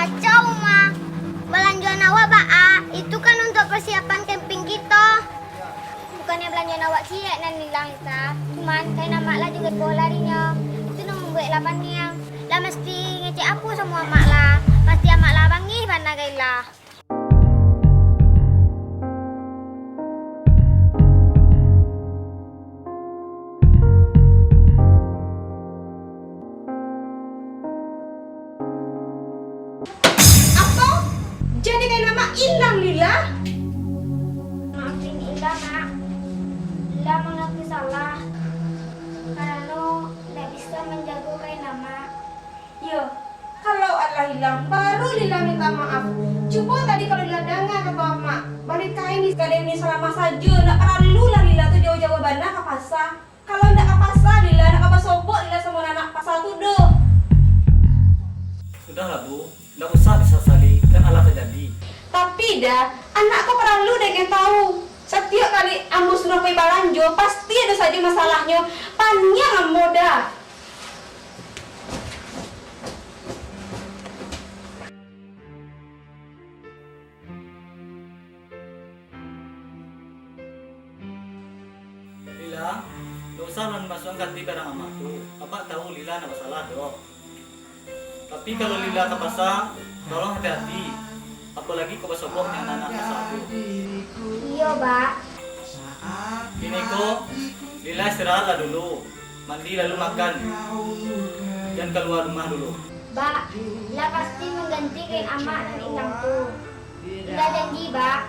Kacau mah. Belanjaan awak itu kan untuk persiapan camping kita. Bukannya belanjaan awak siap dan hilang kita. Cuman kain amak lah juga bola larinya. Itu nang membuat lapan yang. Lah mesti ngecek aku semua amak lah. Pasti amak lah bangi mana gailah. Jadi kayak nama hilang Lila. Maafin Ila, Mak. Ila mengaku salah. Karena tidak bisa menjaga kain nama. Yo, kalau Allah hilang baru Lila minta maaf. Coba tadi kalau Lila dengar kata Mak, balik kain di sekalian ini selama saja. Nak perlu lah Lila tuh jauh-jauh bandar ke pasar. Kalau ndak ke pasar Lila, nak ke sobok Lila sama anak pasar tuh doh. Sudahlah Bu, nggak usah disesali, kan Allah terjadi. Tapi dah, anakku perlu deh yang tahu. Setiap kali ambo sudah pergi balanjo, pasti ada saja masalahnya. Panjang ambo dah. Lila, nggak usah non masuk ganti barang amat tuh. Apa tahu Lila nggak masalah dong. Tapi kalau Lila ke pasar, tolong hati-hati. Apalagi ke soboknya anak pasar tuh. Iya, Pak. Ini kok, Lila istirahatlah dulu. Mandi lalu makan. Jangan keluar rumah dulu. Mbak, Ila pasti mengganti kain amak dan hilang tuh. Ila janji, Mbak.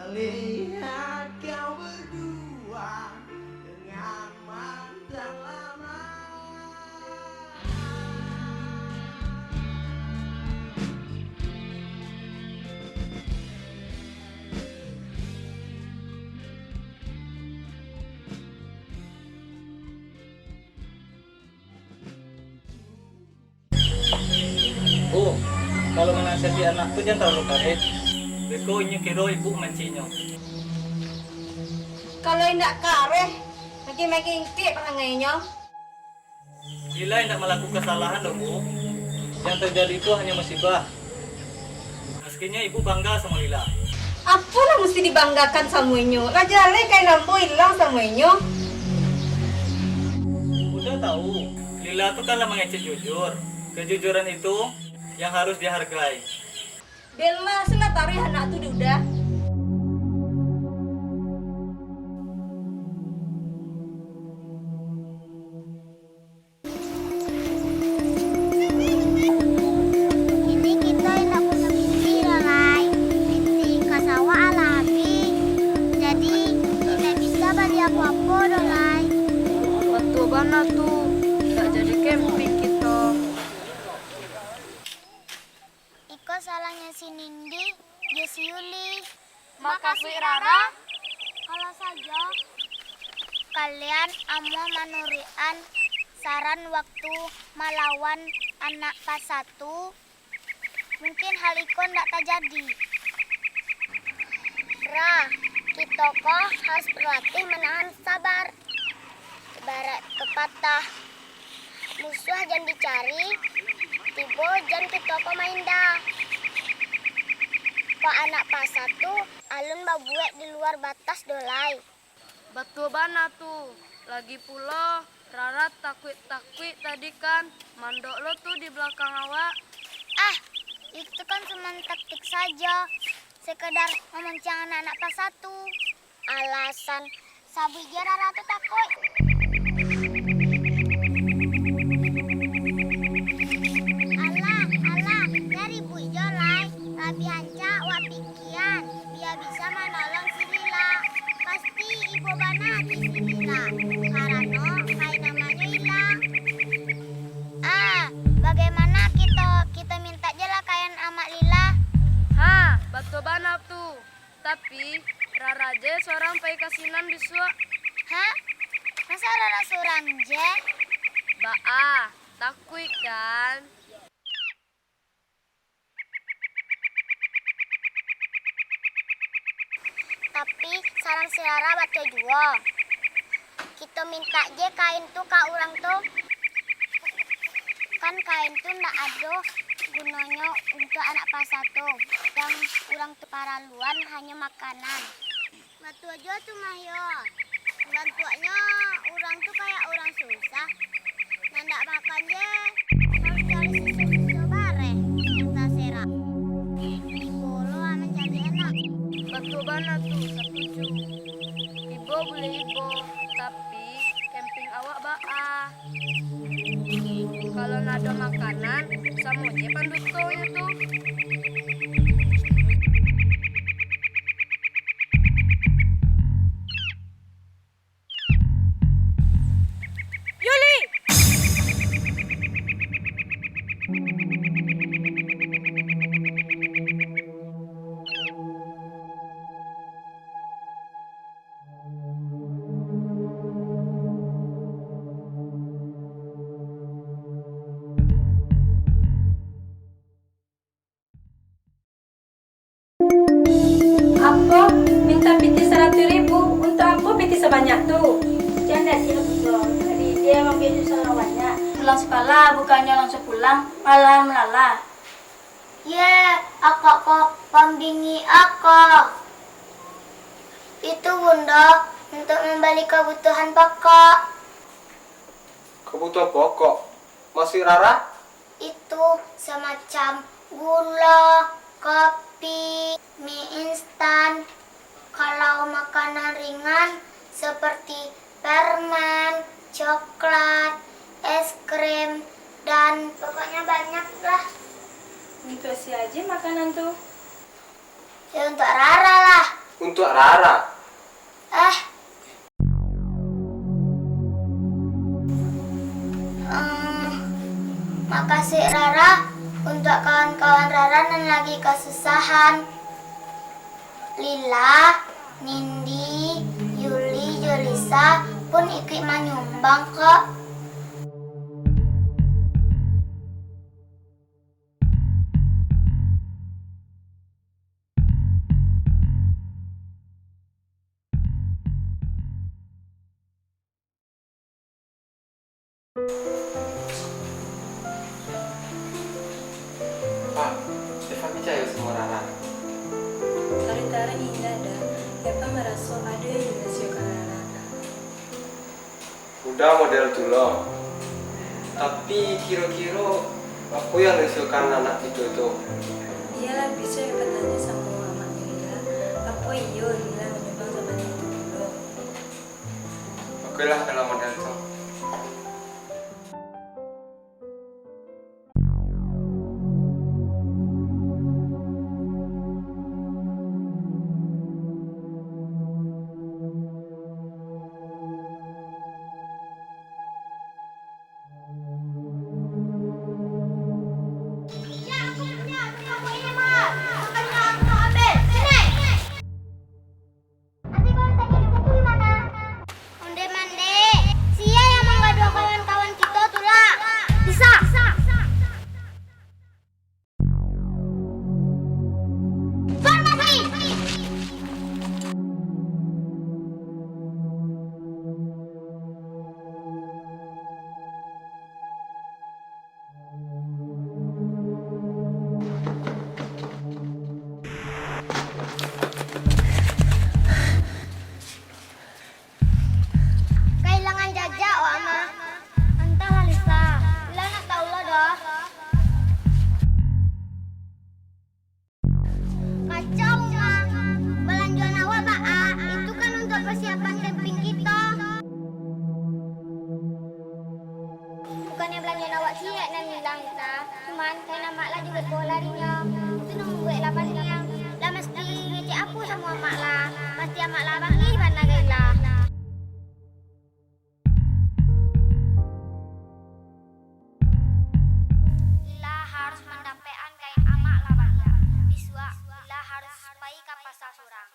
Melihat kau berdua dengan mantan lama. Bu, kalau menasihati anak tuh jangan terlalu karet. Beko ini kira ibu mancinya. Kalau tidak kareh, makin-makin kek pelangainya. Lila tidak melakukan kesalahan loh Bu. Yang terjadi itu hanya musibah. Meskinya ibu bangga sama Lila. Apa lah mesti dibanggakan samuenyo? Raja le kayak nampu hilang samuenyo. Udah tahu, Lila tuh kan mengecek jujur. Kejujuran itu yang harus dihargai. Bella sila tarik anak tuh udah. Ini kita tidak punya mimpi, Lalai. Mimpi kasawa alami. Jadi, tidak bisa beli apa-apa, Lalai. Betul banget tuh. Tidak jadi camping kita. Iko salahnya si Nindi, dia si Yuli. Makasih Rara. Kalau saja kalian amo menurian saran waktu melawan anak pas 1, mungkin hal itu ndak terjadi. Ra, kita kok harus berlatih menahan sabar. Ibarat pepatah, musuh jangan dicari, tiba jangan kita kok main dah. Kok anak pas 1, alun babuek di luar batas dolai. Betul banget tuh. Lagi pula Rara takut tadi kan. Mandok lo tuh di belakang awak. Ah, itu kan cuma taktik saja. Sekedar memancing anak-anak pas 1. Alasan sabi dia Rara tuh takut. Alah, dari Bu Jolai. Rabi hanca wak pikiran. Dia bisa menolong si Lila. Pasti ibu bana hati si Lila. Karena kayak namanya hilang. Bagaimana kita minta aja lah kayak amak Lila. Hah, betul banget tuh. Tapi Rara aja seorang pai kasinan biswa. Hah? Masa Rara surang je? Baa, takut kan? Tapi saran si Rara batu juga. Kita minta je kain tuh ke orang tuh. kan kain tuh ndak ada gunanya untuk anak pasar tuh. Yang orang tuh paraluan hanya makanan. Batu aja tuh mah yo. Bantuannya orang tuh kayak orang susah. Ndak makan je. Harus cari susu bare. Kita serak. Bolo aman jadi enak. Batu bana tuh setuju. Ibo boleh ibo, tapi camping awak baa. Kalau nada makanan, sama aja pandutonya tuh. Yuli! Apa? Minta piti 100.000. Untuk apa piti sebanyak tuh? Jangan sih betul. Jadi dia memang salah banyak. Pulang sekolah bukannya langsung pulang, malah melalah. Akak kok pambingi akak. Itu bunda untuk membeli kebutuhan pokok. Kebutuhan pokok? Masih Rara? Itu semacam gula, kopi, mie instan. Kalau makanan ringan seperti permen, coklat, es krim, dan pokoknya banyak lah. Untuk si aja makanan tuh. Ya untuk Rara lah. Untuk Rara? Makasih Rara untuk kawan-kawan Rara yang lagi kesusahan. Lila, Nindi, Yuli, Yulisa pun ikut menyumbang kok. Pak, Eva percaya sama Rara. Tarik-tarik indah dan Eva merasa ada yang dirahasiakan Rara. Udah model dulu. Tapi kira-kira apa yang dihasilkan anak itu tuh? Iyalah bisa Eva tanya sama mamanya Lila. Apa iyo Lila menyumbang sama itu dulu? Oke lah kalau model itu. Onde-mande, sia yang menggadu kawan-kawan kita tuh lah. Bisa. Formasi. Kehilangan jejak, Wak Ma. Entahlah, Lisa. Lila nak tahu lo dah. Kacau, Ma. Belanjaan awak, Baa. Itu kan untuk persiapan camping kita. Bukannya belanjaan awak siap dan hilang, Lisa. Cuman, kayak nama lah juga bawa larinya. Itu nunggu lapasnya. Lah mesti ngecek aku sama mak lah. Pasti mak lah bagi mana gila. Lila harus mendapatkan kain amak lah banyak. Biswa, Lila harus pergi ke pasar surang.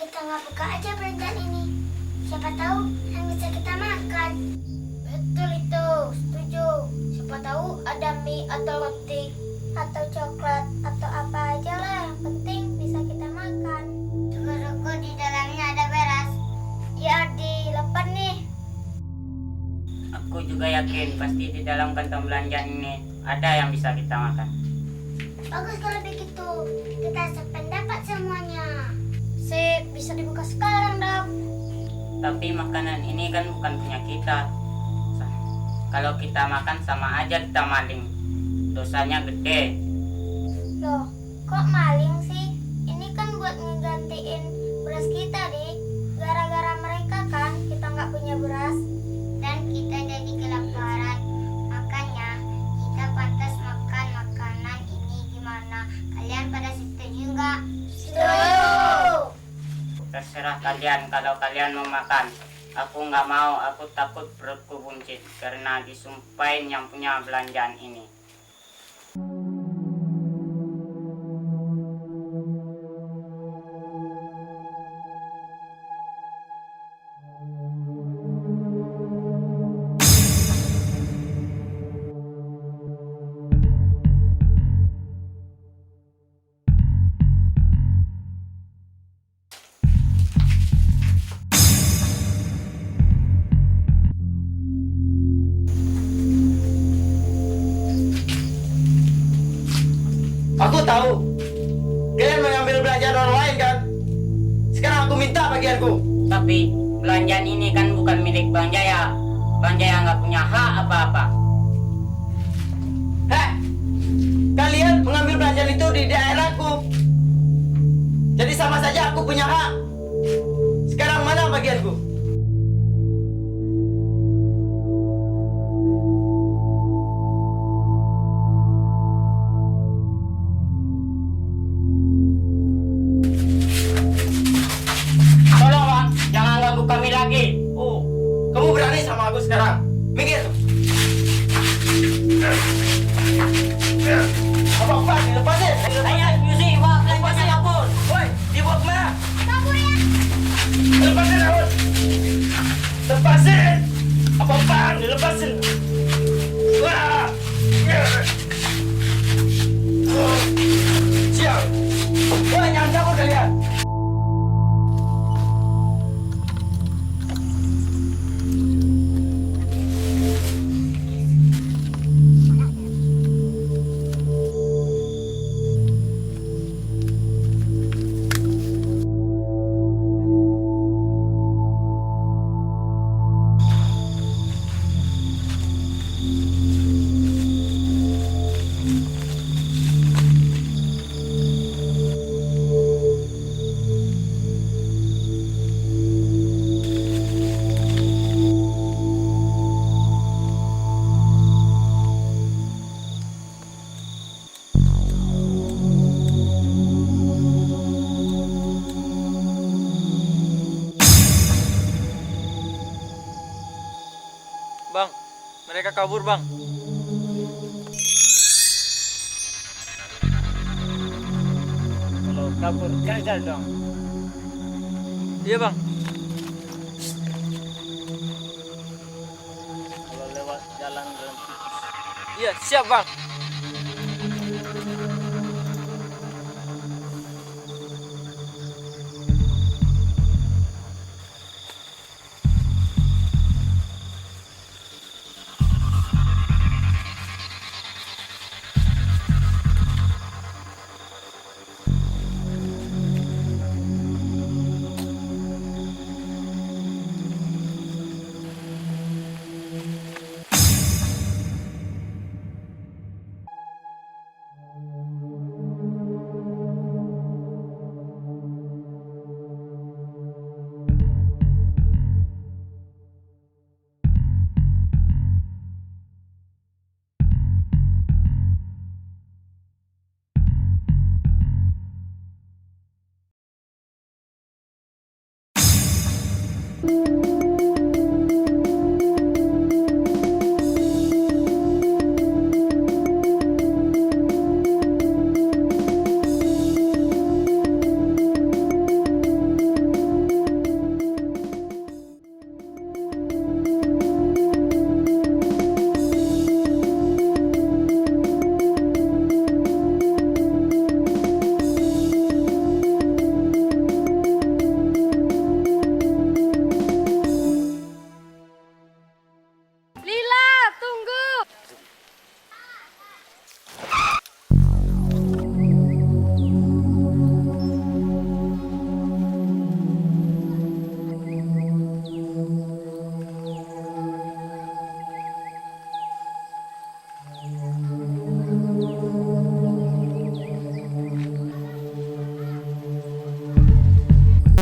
kita nggak buka aja belanjaan ini? Siapa tahu yang bisa kita makan. Betul itu, setuju. Siapa tahu ada mie atau roti atau coklat atau apa aja lah, yang penting bisa kita makan. Tunggu-tunggu, di dalamnya ada beras. Ya, dilepas nih. Aku juga yakin pasti di dalam kantong belanjaan ini ada yang bisa kita makan. Bagus kalau begitu, kita sependapat semuanya. Sip, bisa dibuka sekarang dong. Tapi makanan ini kan bukan punya kita. Kalau kita makan sama aja kita maling. Dosanya gede. Loh, kok maling sih? Ini kan buat ngegantiin beras kita, Dik. Gara-gara mereka kan kita nggak punya beras. Dan kita jadi kelaparan. Makanya kita pantas makan makanan ini. Gimana? Kalian pada setuju nggak? Setuju! Terserah kalian kalau kalian mau makan. Aku nggak mau, aku takut perutku buncit karena disumpahin yang punya belanjaan ini. Aku tahu kalian mengambil belanjaan orang lain kan? Sekarang aku minta bagianku. Tapi belanjaan ini kan bukan milik Bang Jaya. Bang Jaya nggak punya hak apa-apa. Heh, kalian mengambil belanjaan itu di daerahku. Jadi sama saja aku punya hak. Sekarang mana bagianku? Tolong Bang, jangan ganggu kami lagi. Oh, kamu berani sama aku sekarang? Minggir. Apa dilepasin? Ayo, Yusi, bawa belanjaan kabur. Woi, dibawa kemana? Kabur ya! Lepasin aku. Lepasin. Apa dilepasin? Wah. Siap. Woi, jangan kabur kalian. Bang, mereka kabur bang. Kalau kabur, kejar dong. Iya bang. Kalau lewat jalan berhenti. Iya siap bang.